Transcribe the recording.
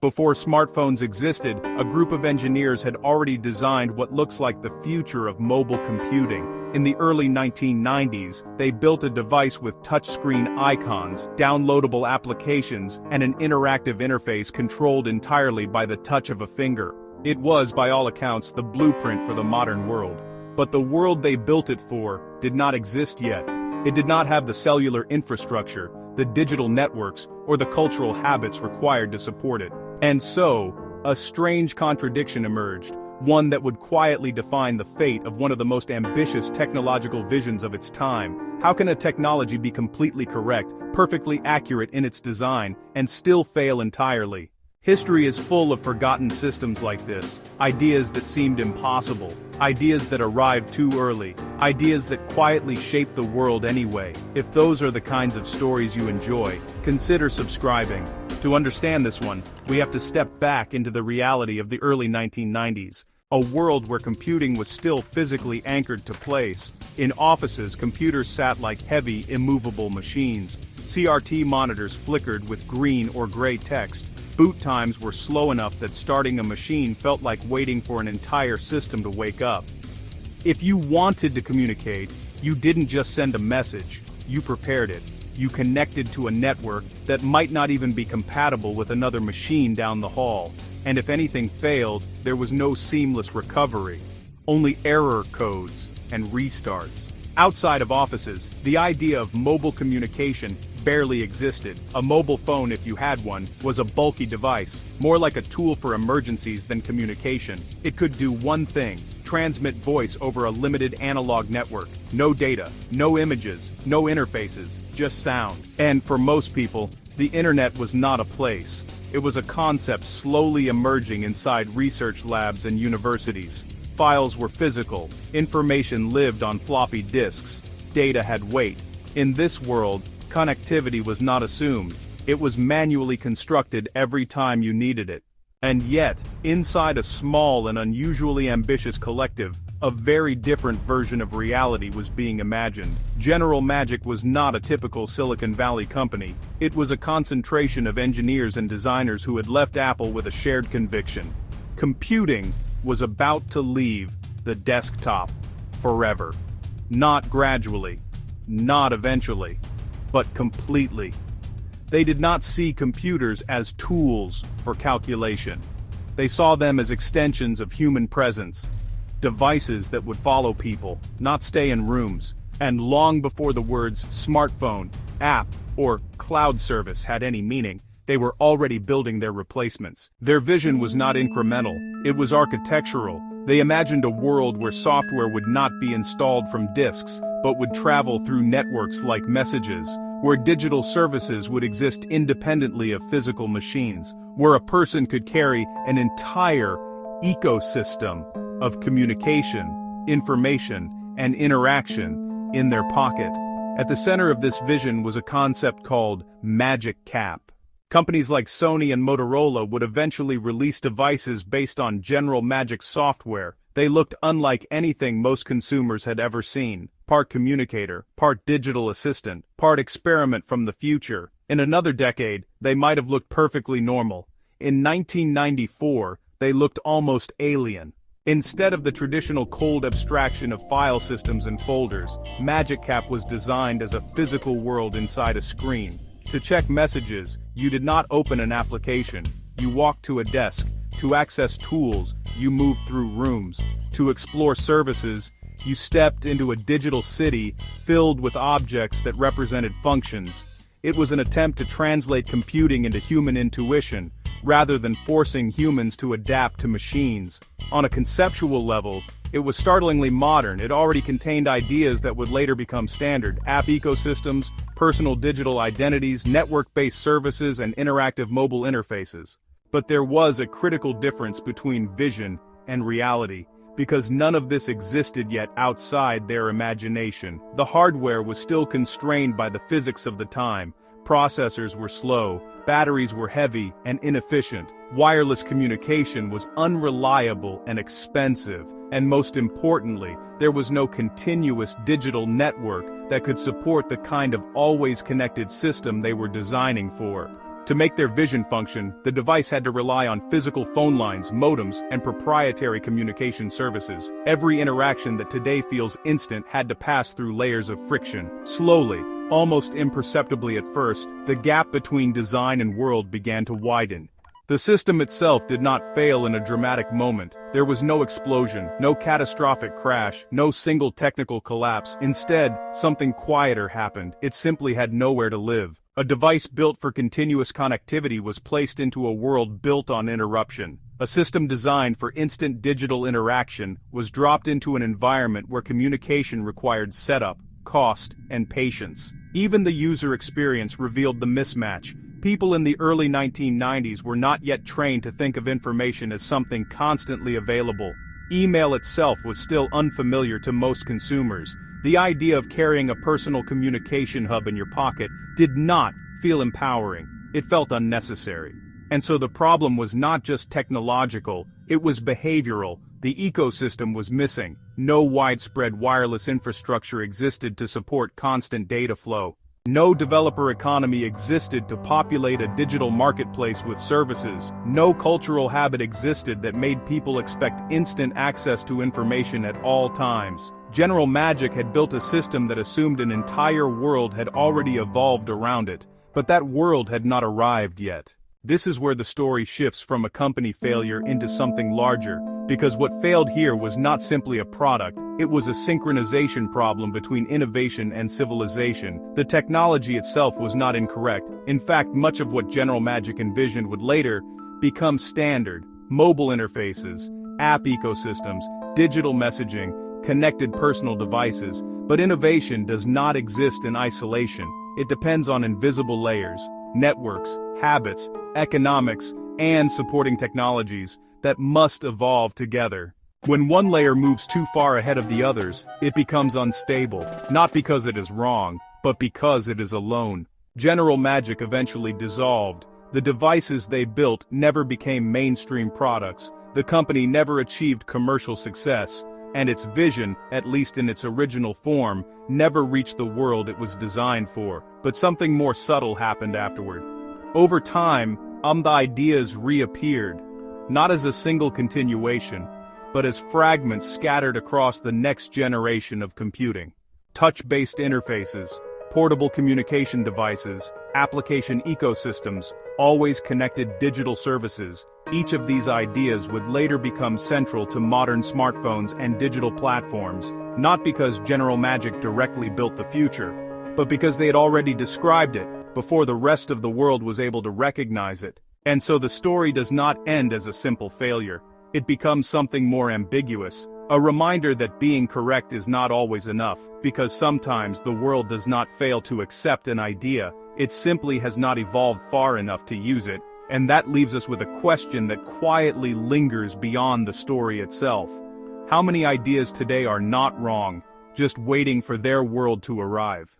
Before smartphones existed, a group of engineers had already designed what looks like the future of mobile computing. In the early 1990s, they built a device with touchscreen icons, downloadable applications, and an interactive interface controlled entirely by the touch of a finger. It was, by all accounts, the blueprint for the modern world. But the world they built it for did not exist yet. It did not have the cellular infrastructure, the digital networks, or the cultural habits required to support it. And so, a strange contradiction emerged, one that would quietly define the fate of one of the most ambitious technological visions of its time. How can a technology be completely correct, perfectly accurate in its design, and still fail entirely? History is full of forgotten systems like this, ideas that seemed impossible, ideas that arrived too early, ideas that quietly shaped the world anyway. If those are the kinds of stories you enjoy, consider subscribing. To understand this one, we have to step back into the reality of the early 1990s, a world where computing was still physically anchored to place. In offices, computers sat like heavy, immovable machines. CRT monitors flickered with green or gray text. Boot times were slow enough that starting a machine felt like waiting for an entire system to wake up. If you wanted to communicate, you didn't just send a message, you prepared it. You connected to a network that might not even be compatible with another machine down the hall. And if anything failed, there was no seamless recovery. Only error codes and restarts. Outside of offices, the idea of mobile communication barely existed. A mobile phone, if you had one, was a bulky device, more like a tool for emergencies than communication. It could do one thing: transmit voice over a limited analog network. No data, no images, no interfaces, just sound. And for most people, the internet was not a place. It was a concept slowly emerging inside research labs and universities. Files were physical, information lived on floppy disks, data had weight. In this world, connectivity was not assumed, it was manually constructed every time you needed it. And yet, inside a small and unusually ambitious collective, a very different version of reality was being imagined. General Magic was not a typical Silicon Valley company, it was a concentration of engineers and designers who had left Apple with a shared conviction. Computing was about to leave the desktop forever. Not gradually, not eventually, but completely. They did not see computers as tools for calculation. They saw them as extensions of human presence, devices that would follow people, not stay in rooms. And long before the words smartphone, app, or cloud service had any meaning, they were already building their replacements. Their vision was not incremental, it was architectural. They imagined a world where software would not be installed from disks, but would travel through networks like messages, where digital services would exist independently of physical machines, where a person could carry an entire ecosystem of communication, information, and interaction in their pocket. At the center of this vision was a concept called Magic Cap. Companies like Sony and Motorola would eventually release devices based on General Magic software. They looked unlike anything most consumers had ever seen. Part communicator, part digital assistant, part experiment from the future. In another decade, they might have looked perfectly normal. In 1994, they looked almost alien. Instead of the traditional cold abstraction of file systems and folders, Magic Cap was designed as a physical world inside a screen. To check messages, you did not open an application, you walked to a desk. To access tools, you moved through rooms. To explore services, you stepped into a digital city filled with objects that represented functions. It was an attempt to translate computing into human intuition, rather than forcing humans to adapt to machines. On a conceptual level, it was startlingly modern. It already contained ideas that would later become standard: app ecosystems, personal digital identities, network-based services, and interactive mobile interfaces. But there was a critical difference between vision and reality, because none of this existed yet outside their imagination. The hardware was still constrained by the physics of the time. Processors were slow, batteries were heavy and inefficient, wireless communication was unreliable and expensive, and most importantly, there was no continuous digital network that could support the kind of always connected system they were designing for. To make their vision function, the device had to rely on physical phone lines, modems, and proprietary communication services. Every interaction that today feels instant had to pass through layers of friction. Slowly, almost imperceptibly at first, the gap between design and world began to widen. The system itself did not fail in a dramatic moment. There was no explosion, no catastrophic crash, no single technical collapse. Instead, something quieter happened. It simply had nowhere to live. A device built for continuous connectivity was placed into a world built on interruption. A system designed for instant digital interaction was dropped into an environment where communication required setup, cost, and patience. Even the user experience revealed the mismatch. People in the early 1990s were not yet trained to think of information as something constantly available. Email itself was still unfamiliar to most consumers. The idea of carrying a personal communication hub in your pocket did not feel empowering. It felt unnecessary. And so the problem was not just technological, it was behavioral. The ecosystem was missing. No widespread wireless infrastructure existed to support constant data flow. No developer economy existed to populate a digital marketplace with services. No cultural habit existed that made people expect instant access to information at all times. General Magic had built a system that assumed an entire world had already evolved around it, but that world had not arrived yet. This is where the story shifts from a company failure into something larger, because what failed here was not simply a product, it was a synchronization problem between innovation and civilization. The technology itself was not incorrect. In fact, much of what General Magic envisioned would later become standard: mobile interfaces, app ecosystems, digital messaging, connected personal devices. But innovation does not exist in isolation. It depends on invisible layers, networks, habits, economics, and supporting technologies that must evolve together. When one layer moves too far ahead of the others, it becomes unstable, not because it is wrong, but because it is alone. General Magic eventually dissolved. The devices they built never became mainstream products. The company never achieved commercial success, and its vision, at least in its original form, never reached the world it was designed for. But something more subtle happened afterward. Over time, the ideas reappeared, not as a single continuation, but as fragments scattered across the next generation of computing. Touch-based interfaces, portable communication devices, application ecosystems, always connected digital services. Each of these ideas would later become central to modern smartphones and digital platforms, not because General Magic directly built the future, but because they had already described it before the rest of the world was able to recognize it. And so the story does not end as a simple failure. It becomes something more ambiguous, a reminder that being correct is not always enough, because sometimes the world does not fail to accept an idea, it simply has not evolved far enough to use it, and that leaves us with a question that quietly lingers beyond the story itself. How many ideas today are not wrong, just waiting for their world to arrive?